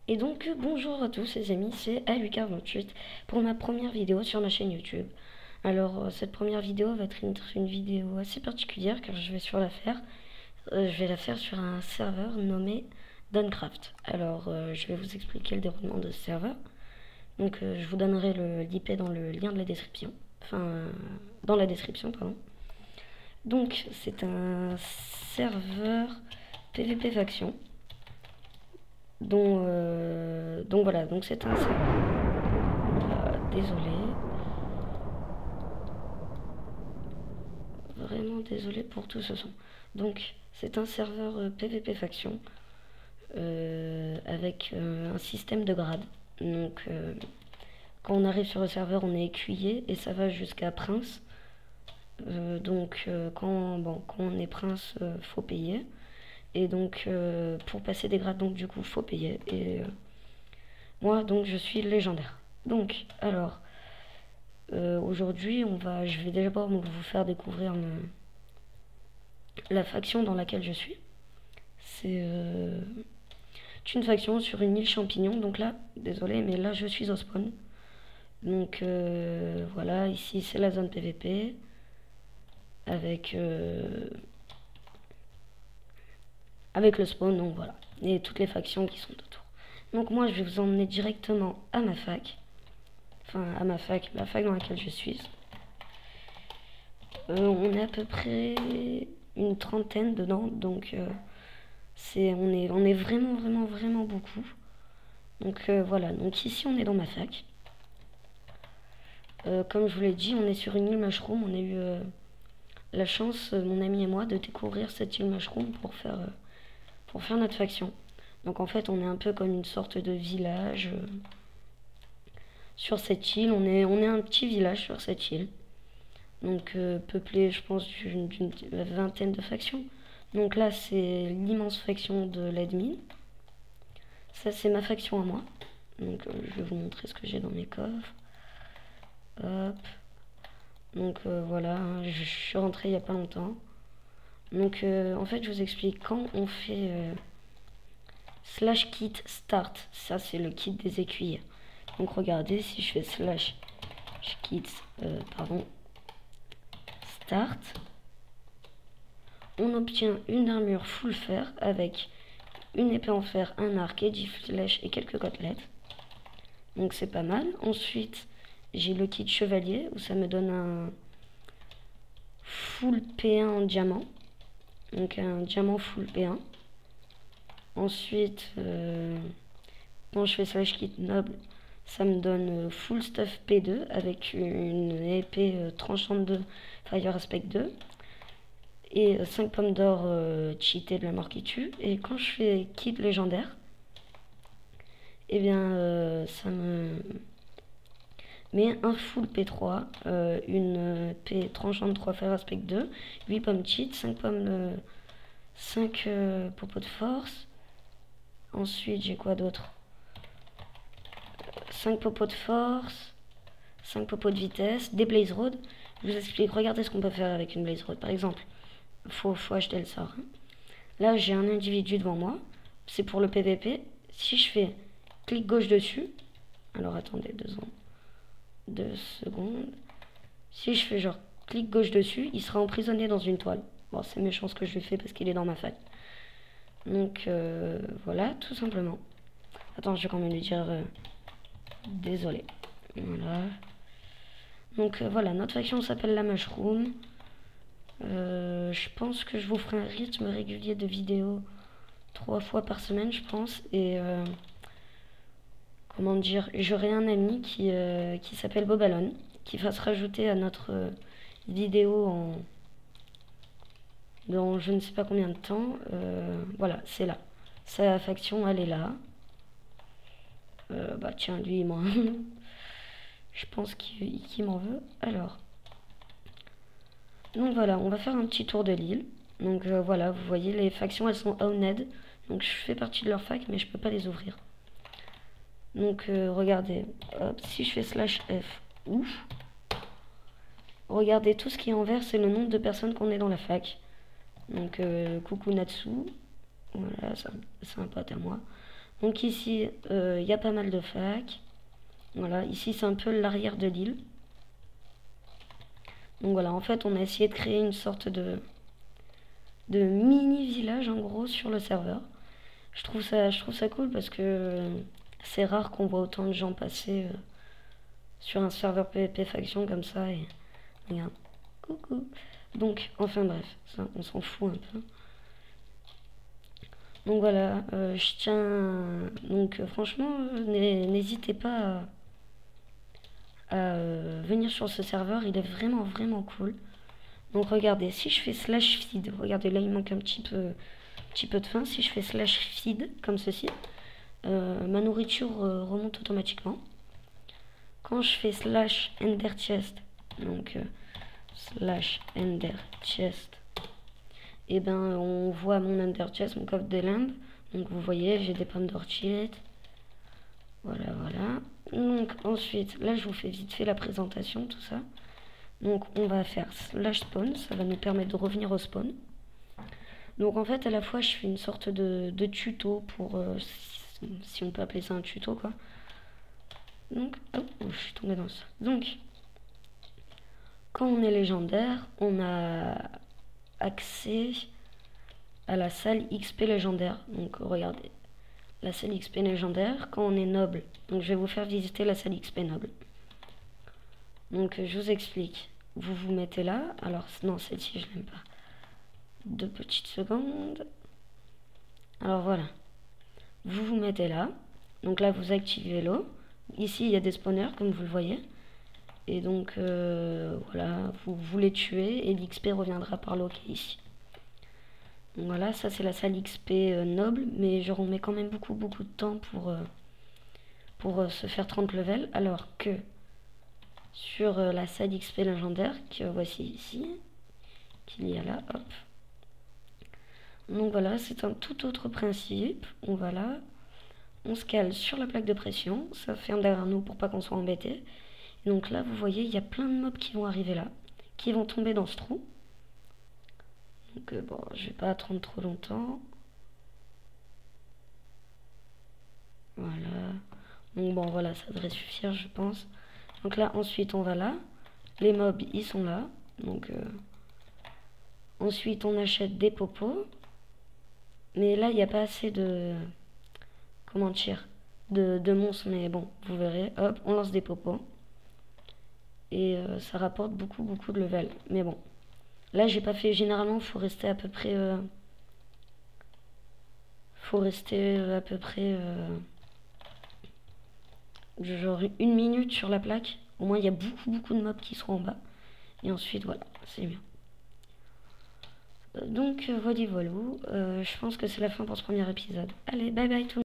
Et donc, bonjour à tous les amis, c'est Alucard28 pour ma première vidéo sur ma chaîne YouTube. Alors, cette première vidéo va être une vidéo assez particulière car je vais la faire sur un serveur nommé Duncraft. Alors, je vais vous expliquer le déroulement de ce serveur. Donc, je vous donnerai l'IP dans le lien de la description. Dans la description, pardon. Donc, c'est un serveur PvP faction. Donc voilà, donc c'est un serveur. Désolé. Vraiment désolé pour tout ce son. Donc, c'est un serveur PvP faction avec un système de grade. Donc, quand on arrive sur le serveur, on est écuyer et ça va jusqu'à prince. Quand on est prince, faut payer. Et donc, pour passer des grades, donc du coup, faut payer. Et moi, donc, je suis légendaire. Donc, alors, aujourd'hui, je vais d'abord vous faire découvrir la faction dans laquelle je suis. C'est une faction sur une île champignon. Donc là, désolé, mais là, je suis au spawn. Donc voilà, ici, c'est la zone PVP. Avec le spawn, donc voilà. Et toutes les factions qui sont autour. Donc moi, je vais vous emmener directement à ma fac. Enfin, à ma fac, la fac dans laquelle je suis. On est à peu près une trentaine dedans, donc on est vraiment beaucoup. Donc voilà, donc ici on est dans ma fac. Comme je vous l'ai dit, on est sur une île mushroom. On a eu la chance, mon ami et moi, de découvrir cette île mushroom pour faire notre faction. Donc en fait, on est un peu comme une sorte de village sur cette île. On est un petit village sur cette île. Donc peuplé, je pense, d'une vingtaine de factions. Donc là, c'est l'immense faction de l'admin. Ça, c'est ma faction à moi. Donc je vais vous montrer ce que j'ai dans mes coffres. Hop. Donc voilà, je suis rentrée il n'y a pas longtemps. Donc en fait, je vous explique, quand on fait slash kit start, ça c'est le kit des écuyers. Donc regardez, si je fais slash kit, start, on obtient une armure full fer avec une épée en fer, un arc et 10 flèches et quelques côtelettes. Donc c'est pas mal. Ensuite, j'ai le kit chevalier où ça me donne un full P1 en diamant. Donc un diamant full P1. Ensuite, quand je fais slash kit noble, ça me donne full stuff P2 avec une épée tranchante de Fire Aspect 2 et 5 pommes d'or cheatées de la mort qui tue. Et quand je fais kit légendaire, et bien ça me met un full P3, une P tranchante 3 Fire Aspect 2, 8 pommes cheat, 5 popos de force. Ensuite, j'ai quoi d'autre? 5 popos de force, 5 popos de vitesse, des Blaze Road. Je vous explique, regardez ce qu'on peut faire avec une Blaze Road. Par exemple, faut acheter le sort. Là, j'ai un individu devant moi. C'est pour le PVP. Si je fais clic gauche dessus, alors attendez 2 secondes. Si je fais genre clic gauche dessus, il sera emprisonné dans une toile. Bon, c'est méchant ce que je lui fais parce qu'il est dans ma fac. Donc voilà, tout simplement. Attends, je vais quand même lui dire désolé. Voilà. Donc voilà, notre faction s'appelle la Mushroom. Je pense que je vous ferai un rythme régulier de vidéos 3 fois par semaine, je pense. Et comment dire, j'aurai un ami qui s'appelle Bobalon, qui va se rajouter à notre vidéo dans je ne sais pas combien de temps. Voilà, c'est là. Sa faction, elle est là. Bah tiens, lui, moi, je pense qu'il m'en veut. Alors, donc voilà, on va faire un petit tour de l'île. Donc voilà, vous voyez, les factions, elles sont owned. Donc je fais partie de leur fac, mais je peux pas les ouvrir. Donc regardez, hop, si je fais slash F, ouf. Regardez, tout ce qui est en vert, c'est le nombre de personnes qu'on est dans la fac. Donc coucou Natsu. Voilà, c'est un pote à moi. Donc ici, il y a pas mal de facs. Voilà, ici c'est un peu l'arrière de l'île. Donc voilà, en fait on a essayé de créer une sorte de mini village en gros sur le serveur. Je trouve ça cool parce que c'est rare qu'on voit autant de gens passer sur un serveur PvP faction comme ça. Et regarde, coucou. Donc, enfin bref, ça, on s'en fout un peu. Donc voilà, je tiens. Donc franchement, n'hésitez pas à venir sur ce serveur, il est vraiment vraiment cool. Donc regardez, si je fais slash feed, regardez là il manque un petit peu de faim. Si je fais slash feed comme ceci, ma nourriture remonte automatiquement. Quand je fais slash ender chest, donc slash ender chest, et ben on voit mon ender chest, mon coffre des limbes. Donc vous voyez, j'ai des pommes d'orchid. Voilà, voilà. Donc ensuite, là je vous fais vite fait la présentation, tout ça. Donc on va faire slash spawn, ça va nous permettre de revenir au spawn. Donc en fait à la fois je fais une sorte de tuto pour, si on peut appeler ça un tuto quoi. Donc, oh, je suis tombée dans ça. Donc, quand on est légendaire, on a accès à la salle XP légendaire. Donc regardez, la salle XP légendaire, quand on est noble. Donc je vais vous faire visiter la salle XP noble. Donc je vous explique. Vous vous mettez là. Alors non, celle-ci je l'aime pas. 2 petites secondes. Alors voilà. Vous vous mettez là. Donc là vous activez l'eau. Ici il y a des spawners comme vous le voyez. Et donc voilà, vous les tuez et l'XP reviendra par l'eau qui est ici. Donc voilà, ça c'est la salle XP noble, mais genre on met quand même beaucoup de temps pour se faire 30 levels, alors que sur la salle XP légendaire, que voici ici, qu'il y a là, hop. Donc voilà, c'est un tout autre principe. On va là, on se cale sur la plaque de pression, ça ferme derrière nous pour pas qu'on soit embêté. Et donc là, vous voyez, il y a plein de mobs qui vont arriver là, qui vont tomber dans ce trou. Donc bon, je vais pas attendre trop longtemps. Voilà. Donc bon, voilà, ça devrait suffire, je pense. Donc là, ensuite, on va là. Les mobs, ils sont là. Donc ensuite, on achète des popos. Mais là, il n'y a pas assez de... Comment dire, de monstres, mais bon, vous verrez. Hop, on lance des popos. Et ça rapporte beaucoup de level. Mais bon. Là, j'ai pas fait... Généralement, faut rester à peu près... genre 1 minute sur la plaque. Au moins, il y a beaucoup de mobs qui seront en bas. Et ensuite, voilà, c'est bien. Donc, voilà. Je pense que c'est la fin pour ce premier épisode. Allez, bye bye tout le monde.